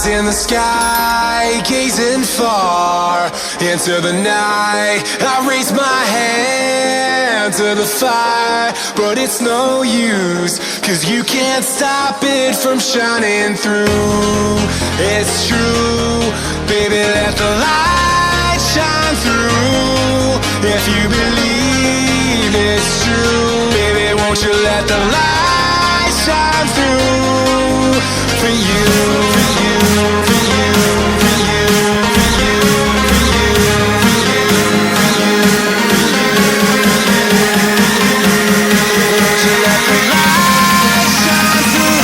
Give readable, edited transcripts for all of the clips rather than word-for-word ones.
In the sky, gazing far into the night, I raise my hand to the fire, but it's no use, 'cause you can't stop it from shining through. It's true, baby, let the light shine through. If you believe it's true, baby, won't you let the light shine through for you, for you, for you, for you, for you, for you, for you, for you, won't you let the light shine through?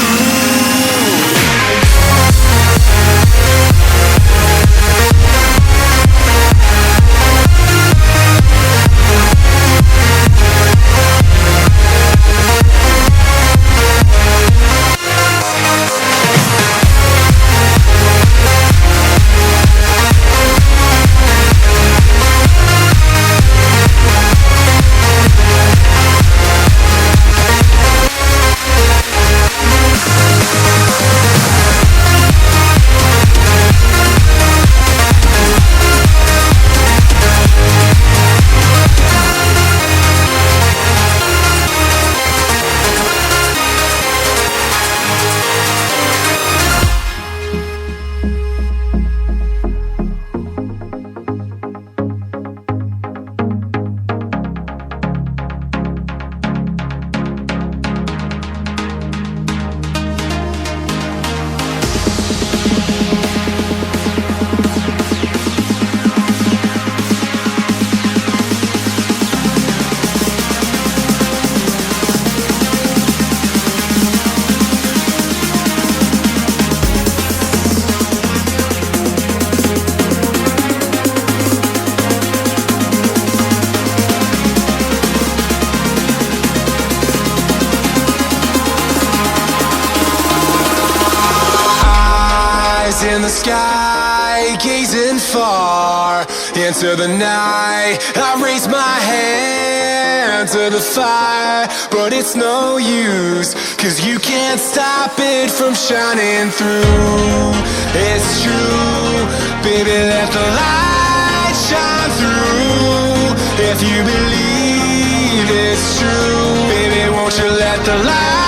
In the sky, gazing far into the night, I raise my hand to the fire, but it's no use, 'cause you can't stop it from shining through. It's true, baby, let the light shine through. If you believe it's true, baby, won't you let the light